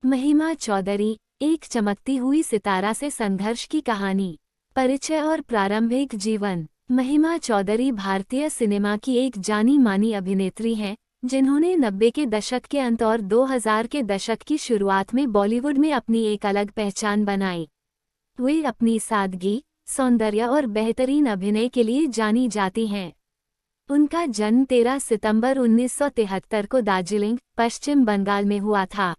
महिमा चौधरी, एक चमकती हुई सितारा से संघर्ष की कहानी। परिचय और प्रारंभिक जीवन। महिमा चौधरी भारतीय सिनेमा की एक जानी मानी अभिनेत्री हैं, जिन्होंने 90 के दशक के अंत और 2000 के दशक की शुरुआत में बॉलीवुड में अपनी एक अलग पहचान बनाई। वे अपनी सादगी, सौंदर्य और बेहतरीन अभिनय के लिए जानी जाती हैं। उनका जन्म 13 सितंबर 1973 को दार्जिलिंग, पश्चिम बंगाल में हुआ था।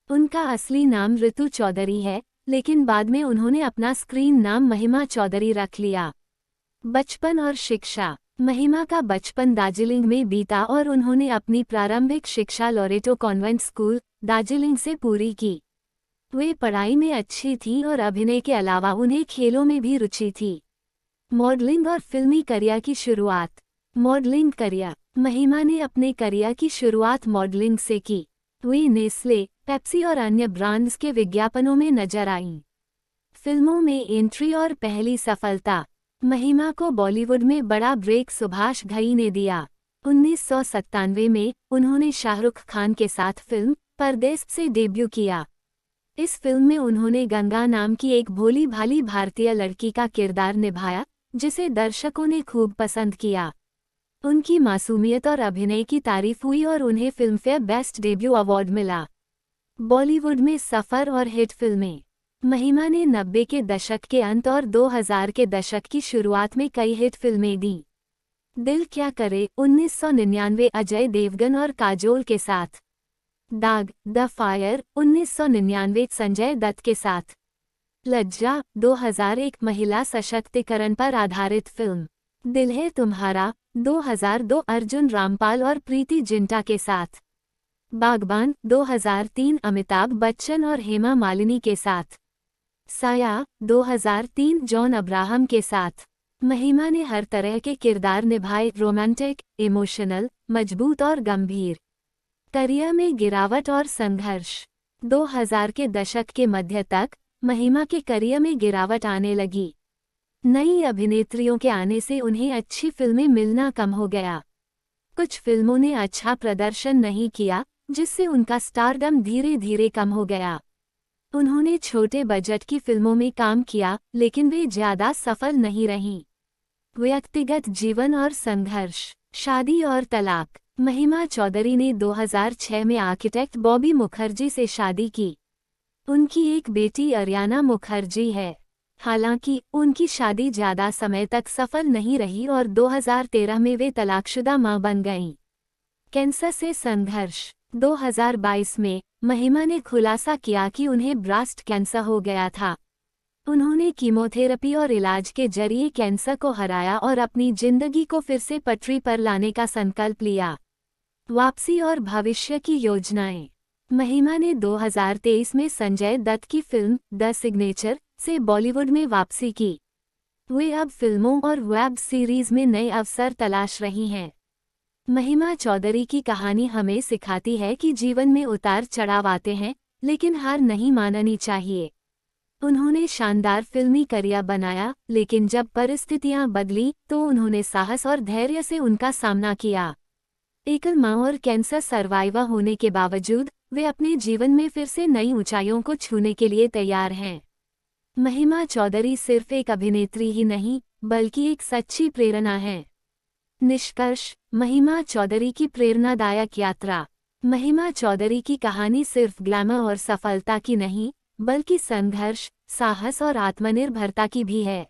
उनका असली नाम ऋतु चौधरी है, लेकिन बाद में उन्होंने अपना स्क्रीन नाम महिमा चौधरी रख लिया। बचपन और शिक्षा। महिमा का बचपन दार्जिलिंग में बीता और उन्होंने अपनी प्रारंभिक शिक्षा लोरेटो कॉन्वेंट स्कूल, दार्जिलिंग से पूरी की। वे पढ़ाई में अच्छी थीं और अभिनय के अलावा उन्हें खेलों में भी रुचि थी। मॉडलिंग और फिल्मी करियर की शुरुआत। Modelling career. महिमा ने अपने करियर की शुरुआत मॉडलिंग से की। वे नेस्ले, पेप्सी और अन्य ब्रांड्स के विज्ञापनों में नजर आईं। फिल्मों में एंट्री और पहली सफलता। महिमा को बॉलीवुड में बड़ा ब्रेक सुभाष घई ने दिया। 1997 में उन्होंने शाहरुख खान के साथ फिल्म परदेस से डेब्यू किया। इस फिल्म में उन्होंने गंगा नाम की एक भोली भाली भारतीय लड़की का किरदार निभाया, जिसे दर्शकों ने खूब पसंद किया। उनकी मासूमियत और अभिनय की तारीफ हुई और उन्हें फिल्मफेयर बेस्ट डेब्यू अवार्ड मिला। बॉलीवुड में सफर और हिट फिल्में। महिमा ने 90 के दशक के अंत और 2000 के दशक की शुरुआत में कई हिट फिल्में दी। दिल क्या करे 1999 अजय देवगन और काजोल के साथ। दाग द फायर 1999 संजय दत्त के साथ। लज्जा 2001 महिला सशक्तिकरण पर आधारित फिल्म। दिल है तुम्हारा 2002 अर्जुन रामपाल और प्रीति जिंटा के साथ। बागबान 2003 अमिताभ बच्चन और हेमा मालिनी के साथ। साया 2003 जॉन अब्राहम के साथ। महिमा ने हर तरह के किरदार निभाए, रोमांटिक, इमोशनल, मजबूत और गंभीर। करियर में गिरावट और संघर्ष। 2000 के दशक के मध्य तक महिमा के करियर में गिरावट आने लगी। नई अभिनेत्रियों के आने से उन्हें अच्छी फिल्में मिलना कम हो गया। कुछ फिल्मों ने अच्छा प्रदर्शन नहीं किया, जिससे उनका स्टारडम धीरे धीरे कम हो गया। उन्होंने छोटे बजट की फिल्मों में काम किया, लेकिन वे ज्यादा सफल नहीं रहीं। व्यक्तिगत जीवन और संघर्ष। शादी और तलाक। महिमा चौधरी ने 2006 में आर्किटेक्ट बॉबी मुखर्जी से शादी की। उनकी एक बेटी अरियाना मुखर्जी है। हालांकि उनकी शादी ज्यादा समय तक सफल नहीं रही और 2013 में वे तलाकशुदा मां बन गईं। कैंसर से संघर्ष। 2022 में महिमा ने खुलासा किया कि उन्हें ब्रेस्ट कैंसर हो गया था। उन्होंने कीमोथेरेपी और इलाज के जरिए कैंसर को हराया और अपनी जिंदगी को फिर से पटरी पर लाने का संकल्प लिया। वापसी और भविष्य की योजनाएं। महिमा ने 2023 में संजय दत्त की फिल्म द सिग्नेचर से बॉलीवुड में वापसी की। वे अब फिल्मों और वेब सीरीज में नए अवसर तलाश रही हैं। महिमा चौधरी की कहानी हमें सिखाती है कि जीवन में उतार चढ़ाव आते हैं, लेकिन हार नहीं माननी चाहिए। उन्होंने शानदार फिल्मी करियर बनाया, लेकिन जब परिस्थितियां बदली तो उन्होंने साहस और धैर्य से उनका सामना किया। एकल मां और कैंसर सर्वाइवर होने के बावजूद वे अपने जीवन में फिर से नई ऊंचाइयों को छूने के लिए तैयार हैं। महिमा चौधरी सिर्फ एक अभिनेत्री ही नहीं, बल्कि एक सच्ची प्रेरणा है। निष्कर्ष। महिमा चौधरी की प्रेरणादायक यात्रा। महिमा चौधरी की कहानी सिर्फ ग्लैमर और सफलता की नहीं, बल्कि संघर्ष, साहस और आत्मनिर्भरता की भी है।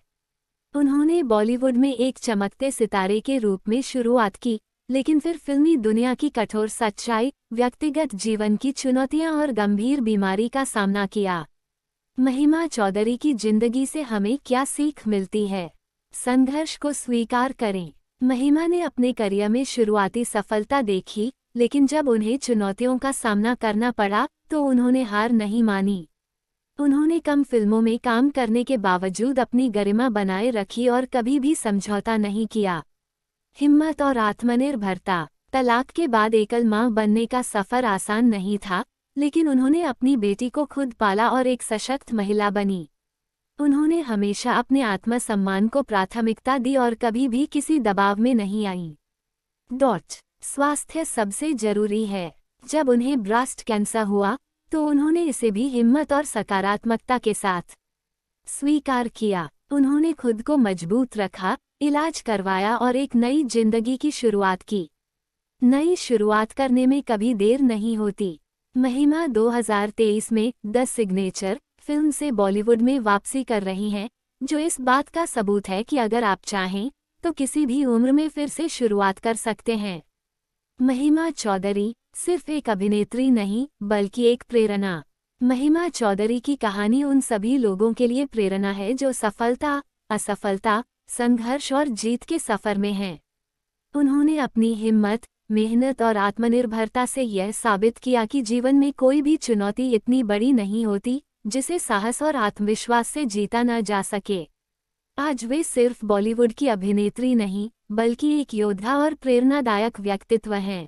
उन्होंने बॉलीवुड में एक चमकते सितारे के रूप में शुरुआत की, लेकिन फिर फिल्मी दुनिया की कठोर सच्चाई, व्यक्तिगत जीवन की चुनौतियां और गंभीर बीमारी का सामना किया। महिमा चौधरी की जिंदगी से हमें क्या सीख मिलती है? संघर्ष को स्वीकार करें। महिमा ने अपने करियर में शुरुआती सफलता देखी, लेकिन जब उन्हें चुनौतियों का सामना करना पड़ा तो उन्होंने हार नहीं मानी। उन्होंने कम फिल्मों में काम करने के बावजूद अपनी गरिमा बनाए रखी और कभी भी समझौता नहीं किया। हिम्मत और आत्मनिर्भरता। तलाक के बाद एकल मां बनने का सफर आसान नहीं था, लेकिन उन्होंने अपनी बेटी को खुद पाला और एक सशक्त महिला बनी। उन्होंने हमेशा अपने आत्मसम्मान को प्राथमिकता दी और कभी भी किसी दबाव में नहीं आईं। स्वास्थ्य सबसे जरूरी है। जब उन्हें ब्रेस्ट कैंसर हुआ तो उन्होंने इसे भी हिम्मत और सकारात्मकता के साथ स्वीकार किया। उन्होंने खुद को मजबूत रखा, इलाज करवाया और एक नई जिंदगी की शुरुआत की। नई शुरुआत करने में कभी देर नहीं होती। महिमा 2023 में द सिग्नेचर फिल्म से बॉलीवुड में वापसी कर रही हैं, जो इस बात का सबूत है कि अगर आप चाहें तो किसी भी उम्र में फिर से शुरुआत कर सकते हैं। महिमा चौधरी सिर्फ एक अभिनेत्री नहीं, बल्कि एक प्रेरणा। महिमा चौधरी की कहानी उन सभी लोगों के लिए प्रेरणा है जो सफलता, असफलता, संघर्ष और जीत के सफर में हैं। उन्होंने अपनी हिम्मत, मेहनत और आत्मनिर्भरता से यह साबित किया कि जीवन में कोई भी चुनौती इतनी बड़ी नहीं होती जिसे साहस और आत्मविश्वास से जीता न जा सके। आज वे सिर्फ बॉलीवुड की अभिनेत्री नहीं, बल्कि एक योद्धा और प्रेरणादायक व्यक्तित्व हैं।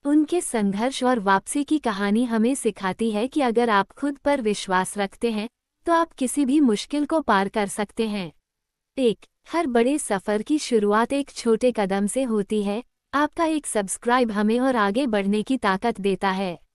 उनके संघर्ष और वापसी की कहानी हमें सिखाती है कि अगर आप खुद पर विश्वास रखते हैं तो आप किसी भी मुश्किल को पार कर सकते हैं। हर बड़े सफर की शुरुआत एक छोटे कदम से होती है। आपका एक सब्सक्राइब हमें और आगे बढ़ने की ताकत देता है।